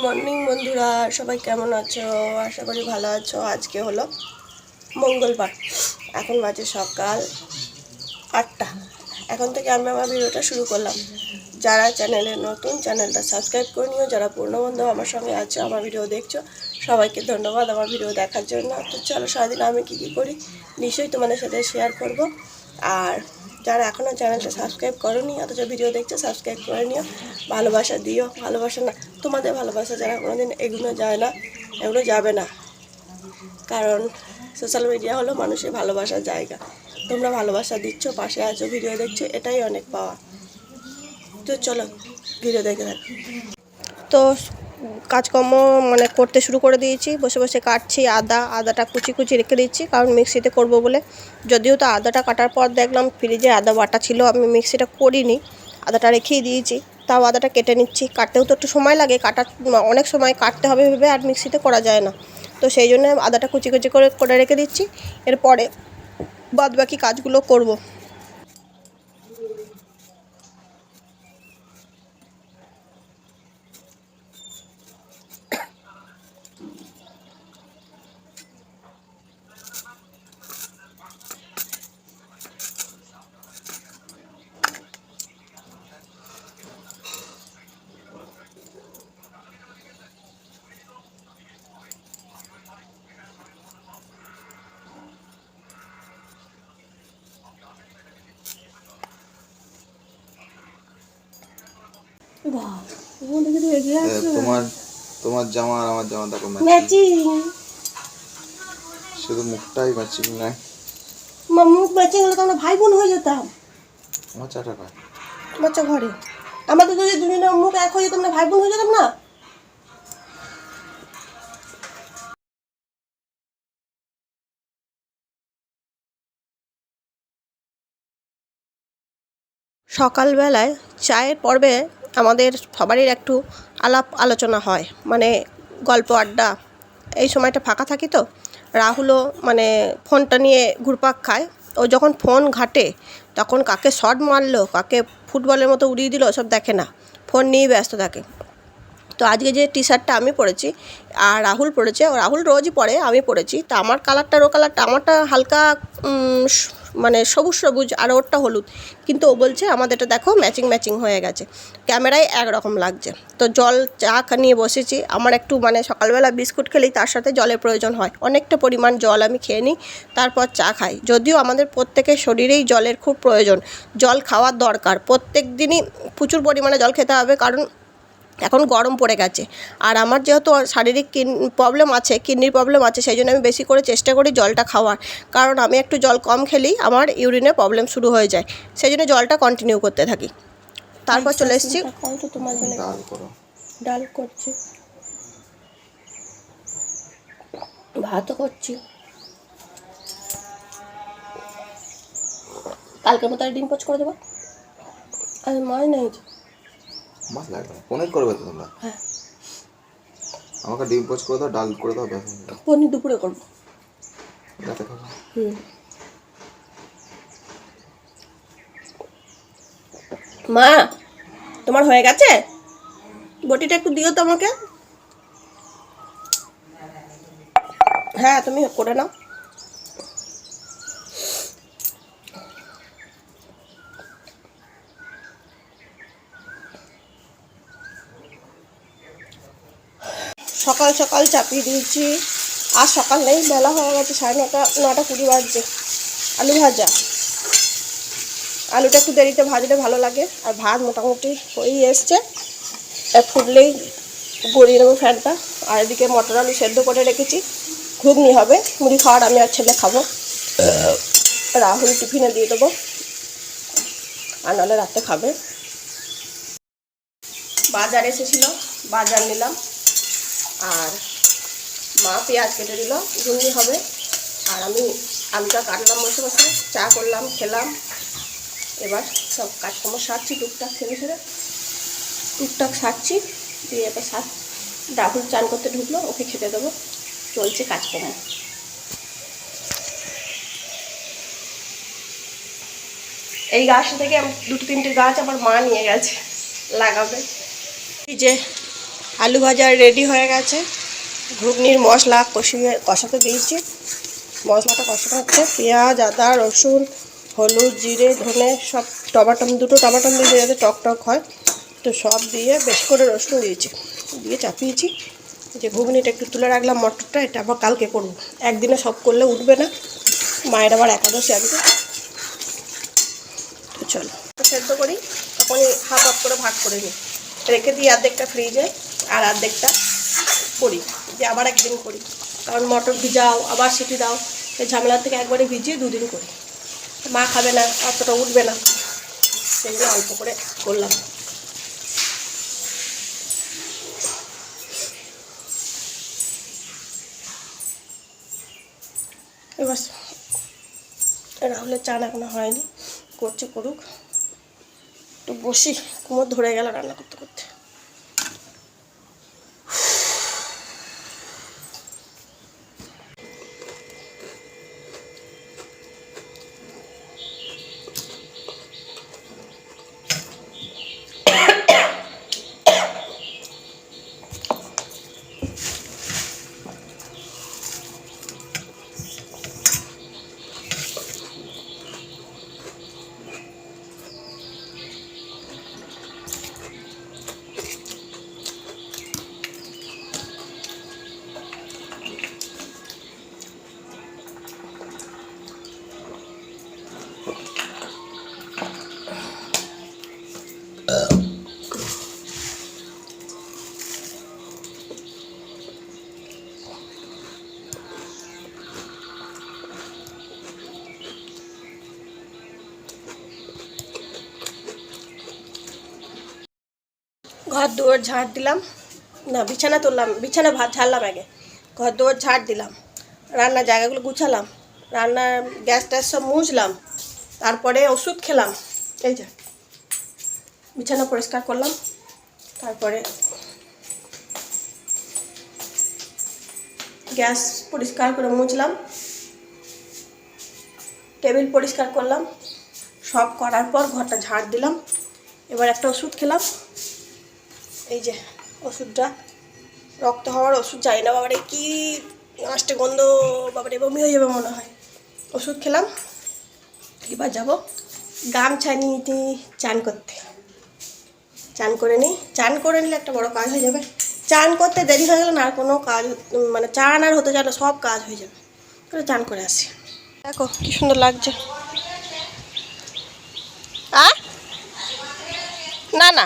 Morning বন্ধুরা, সবাই কেমন আছো? আশা করি ভালো আছো। আজকে হলো মঙ্গলবার, এখন বাজে সকাল 8টা। এখন থেকে আমি আমার ভিডিওটা শুরু করলাম। যারা চ্যানেলে নতুন, চ্যানেলটা সাবস্ক্রাইব করে নিও। যারা পুরনো বন্ধু আমার সঙ্গে আছো, আমার ভিডিও দেখছো, সবাইকে ধন্যবাদ আমার ভিডিও দেখার জন্য। তো চলো, সারাদিন আমি কী করি নিশ্চয়ই তোমাদের সাথে শেয়ার করব। আর যারা এখনও চ্যানেলটা সাবস্ক্রাইব করোনি অথচ ভিডিও দেখছো, সাবস্ক্রাইব করে নিও। ভালোবাসা দিও। ভালোবাসা না, তোমাদের ভালোবাসা যারা কোনোদিন এগুলো যায় না, এগুলো যাবে না। কারণ সোশ্যাল মিডিয়া হলো মানুষের ভালোবাসার জায়গা। তোমরা ভালোবাসা দিচ্ছ, পাশে আছো, ভিডিও দেখছো, এটাই অনেক পাওয়া। তো চলো ভিডিও দেখে থাক। তো কাজকর্ম করতে শুরু করে দিয়েছি। বসে বসে কাটছি আদাটা কুচি কুচি রেখে দিচ্ছি, কারণ মিক্সিতে করব বলে। যদিও তো আদাটা কাটার পর দেখলাম ফ্রিজে আদা বাটা ছিল, আমি মিক্সিটা করিনি, আদাটা রেখেই দিয়েছি। তাও আদাটা কেটে নিচ্ছি। কাটতেও তো একটু সময় লাগে, অনেক সময় কাটতে হবে ভেবে আর মিক্সিতে করা যায় না। তো সেই জন্য আদাটা কুচি কুচি করে রেখে দিচ্ছি। এরপরে বাদবাকি কাজগুলো করব। তোমার জামা আর আমার জামা দেখো ম্যাচিং। শুধু মুখটাই ম্যাচিং নয়, মুখ ম্যাচিং হলে তো আমরা ভাই বোন হয়ে যেতাম। আমার চাটা পায় বাচ্চা ঘরে আমাদের যদি দুজনের মুখ এক হয়ে যেত, আমরা ভাই বোন হয়ে যেতাম না। সকালবেলায় চায়ের পর্বে আমাদের সবারই একটু আলাপ আলোচনা হয়, গল্প আড্ডা। এই সময়টা ফাঁকা থাকি তো। রাহুলও ফোনটা নিয়ে ঘুরপাক খায়। ও যখন ফোন ঘাটে তখন কাকে শট মারলো, কাকে ফুটবলের মতো উড়িয়ে দিল, সব দেখে না, ফোন নিয়েই ব্যস্ত থাকে। তো আজকে যে টি শার্টটা আমি পরেছি আর রাহুল পরেছে, রাহুল রোজই পরে, আমি পরেছি। তা আমার কালারটা আর ও কালারটা, আমারটা হালকা সবুজ সবুজ আর ওরটা হলুদ, কিন্তু ও বলছে আমাদেরটা দেখো ম্যাচিং ম্যাচিং হয়ে গেছে, ক্যামেরায় একরকম লাগছে। তো জল চা নিয়ে বসেছি। আমার একটু সকালবেলা বিস্কুট খেলেই তার সাথে জলের প্রয়োজন হয়, অনেকটা পরিমাণ জল আমি খেয়ে নিই, তারপর চা খাই। যদিও আমাদের প্রত্যেকের শরীরেই জলের খুব প্রয়োজন, জল খাওয়ার দরকার, প্রত্যেক দিনই প্রচুর পরিমাণে জল খেতে হবে, কারণ এখন গরম পড়ে গেছে। আর আমার যেহেতু শারীরিক প্রবলেম আছে, কিডনির প্রবলেম আছে, সেই জন্য আমি বেশি করে চেষ্টা করি জলটা খাওয়ার, কারণ আমি একটু জল কম খেলেই আমার ইউরিনের প্রবলেম শুরু হয়ে যায়, সেই জন্য জলটা কন্টিনিউ করতে থাকি। তারপর চলে এসেছি তোমার জন্য ডাল করছি, ভাতও করছি। কালকের মতো ডিম পোচ করে দেবো। আর মাছ নেই, মাছ লাগবে না, পনির করবে তো তোমরা? হ্যাঁ, আমাকে ডিম পোচ করে দাও, ডাল করে দাও, ব্যাস। পনির দুপুরে করবো, রাতে খাবো। মা তোমার হয়ে গেছে, বটিটা একটু দিও তো আমাকে। হ্যাঁ, তুমি করে নাও। সকাল সকাল চাপিয়ে দিয়েছি, আর সকাল নেই, বেলা হয়ে গেছে, 9:30 বাজছে। আলু ভাজা, আলুটা একটু দেরিতে ভাজলে ভালো লাগে। আর ভাত মোটামুটি হয়েই এসছে, ফুটলেই গড়িয়ে নেবো ফ্যানটা। আর এদিকে মটর আলু সেদ্ধ করে রেখেছি, ঘুগনি হবে, মুড়ি খাওয়ার আমি আর ছেলে খাবো, রাহুল টিফিনে দিয়ে দেবো, আর নাহলে রাতে খাবে। বাজার এসেছিলো, বাজার নিলাম। আর মা পেঁয়াজ কেটে দিল, ঘুগনি হবে। আর আমি আলুটা কাটলাম, বসে বসে চা করলাম, খেলাম। এবার সব কাজকর্ম সারছি, টুকটাক সারছি, দিয়ে এবার রাহুল চান করতে ঢুকলো, ওকে খেতে দেবো। চলছে কাজকর্ম। এই গাছটা থেকে 2-3টে গাছ আমার মা নিয়ে গেছে লাগাবে। এই যে আলু ভাজা রেডি হয়ে গেছে। ঘুগনির মশলা কষাতে দিয়েছি। মশলাটা কষানো হচ্ছে। পেঁয়াজ, আদা, রসুন, হলুদ, জিরে, ধনে সব, দুটো টমাটো দিয়ে যাতে টক টক হয়, তো সব দিয়ে বেশি করে রসুন দিয়েছি, দিয়ে চাপিয়েছি। যে ঘুগনিটা একটু তুলে রাখলাম, মটরটা এটা আবার কালকে করবো, একদিনে সব করলে উঠবে না, মায়ের আবার একাদশী আজকে। তো চলো সেদ্ধ করি, তখনই হাফ করে ভাগ করে নিই, রেখে দিই অর্ধেকটা ফ্রিজে আর অর্ধেকটা করি, যে আবার একদিন করি, কারণ মটর ভিজাও আবার সিটি দাও, সেই ঝামেলার থেকে একবারে ভিজিয়ে দুদিন করি। মা খাবে না, অতটা উঠবে না, সেগুলো অল্প করে করলাম। এবার রাহুলের চান এখনো হয়নি, করছে করুক, একটু বসি, কুমোর ধরে গেল রান্না করতে করতে। ঘর দুয়ার ঝাড় দিলাম, না বিছানা তুললাম, বিছানা ঝাড়লাম আগে, ঘর দুয়ার ঝাড় দিলাম, রান্নার জায়গাগুলো গুছালাম, রান্নার গ্যাস ট্যাস সব মুছলাম, তারপরে ওষুধ খেলাম, এই যে বিছানা পরিষ্কার করলাম, তারপরে গ্যাস পরিষ্কার করে মুছলাম, টেবিল পরিষ্কার করলাম, সব করার পর ঘরটা ঝাড় দিলাম। এবার একটা ওষুধ খেলাম, এই যে ওষুধটা, রক্ত হওয়ার ওষুধ, যাই না বাবারে কি নষ্টে গন্ধ, বাবারে বমি হয়ে যাবে মনে হয়। ওষুধ খেলাম, এবার যাবো গামছা নিয়ে চান করতে, চান করে নিই, চান করে নিলে একটা বড় কাজ হয়ে যাবে, চান করতে দেরি হয়ে গেলে না আর কোনো কাজ, মানে চান আর হতে যাবে, সব কাজ হয়ে যাবে, করে চান করে আসি। দেখো কি সুন্দর লাগছে। না না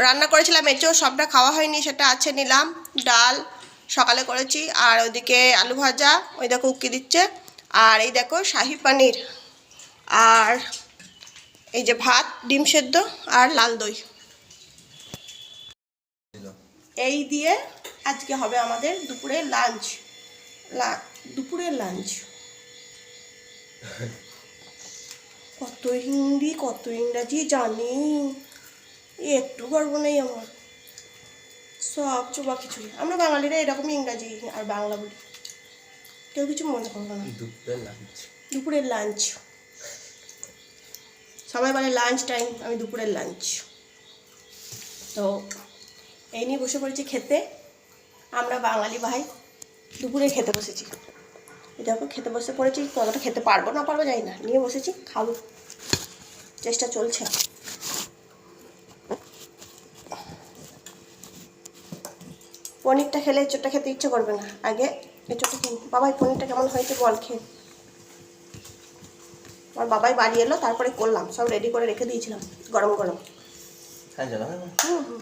রান্না করেছিলাম এঁচো, সবটা খাওয়া হয়নি, সেটা আছে নিলাম, ডাল সকালে করেছি, আর ওইদিকে আলু ভাজা, ওই দেখো উকি দিচ্ছে, আর এই দেখো শাহি পনির, আর এই যে ভাত, ডিম সেদ্ধ আর লাল দই, এই দিয়ে আজকে হবে আমাদের দুপুরের লাঞ্চ। দুপুরের লাঞ্চ কত হিন্দি কত ইংরাজি জানি, একটু গর্ব নেই আমার। সব চোবা খিচুড়ি। আমরা বাঙালিরা এরকমই ইংরাজি আর বাংলা বলি, কেউ কিছু মনে করবো না। দুপুরের লাঞ্চ, সবাই বলে লাঞ্চ টাইম, আমি দুপুরের লাঞ্চ। তো এই নিয়ে বসে পড়েছি খেতে। আমরা বাঙালি ভাই দুপুরে খেতে বসেছি। দেখো খেতে বসে পড়েছি, কতটা খেতে পারবো না পারবো জানি না, নিয়ে বসেছি, খাবো, চেষ্টা চলছে। পনিরটা খেলে এঁচোড়টা খেতে ইচ্ছে করবে না, আগে এঁচোড়টা কিন। বাবাই পনিরটা কেমন হয়েছে বল খেয়ে। আমার বাবাই বাড়ি এলো, তারপরে করলাম, সব রেডি করে রেখে দিয়েছিলাম গরম গরম। হুম হুম।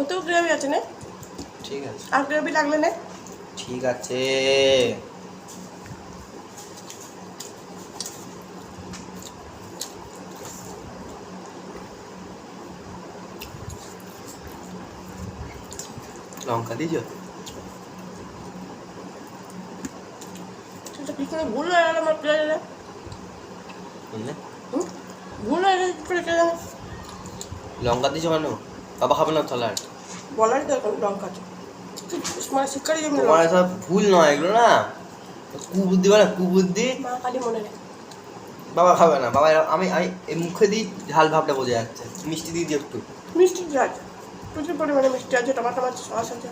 ওতেও গ্রেভি আছে না? ঠিক আছে, আর গ্রেভি লাগলে না? ঠিক আছে। লঙ্কা দিয়েছ? সেটা কি করে ভুল হয়ে গেল আমার প্লেটে? বুঝলে? ভুল হয়ে গেছে প্লেটে। লঙ্কা দিয়েছ কেন? বাবা খাবে না তাহলে আর। বলারই দরকার লঙ্কা আছে, মানে শিক্ষারই জন্য। তোমার এসব ভুল নয় এগুলো, না কুবুদ্ধি বলে, কুবুদ্ধি। মা খালি মনে নেই। বাবা খাবে না, বাবা আমি আমি এই মুখে দিই ঝাল ভাবটা বোঝা যাচ্ছে। মিষ্টি দিয়ে দিই একটু। মিষ্টি আছে, প্রচুর পরিমাণে মিষ্টি আছে, টমাটো আছে, সস আছে।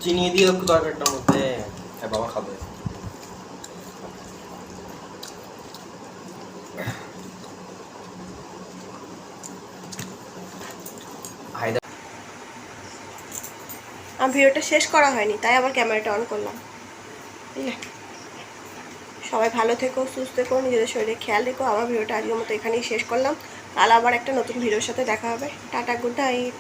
চিনি দিয়ে একটু তরকারিটার মধ্যে। হ্যাঁ বাবা খাবে। হায়দা আমার ভিডিওটা শেষ করা হয়নি, তাই আবার ক্যামেরাটা অন করলাম। বুঝলে, সবাই ভালো থেকো, সুস্থ থেকো, নিজেদের শরীরে খেয়াল রেখো। আমার ভিডিওটা আজকের মতো এখানেই শেষ করলাম। কাল আবার একটা নতুন ভিডিওর সাথে দেখা হবে। Tata, good night.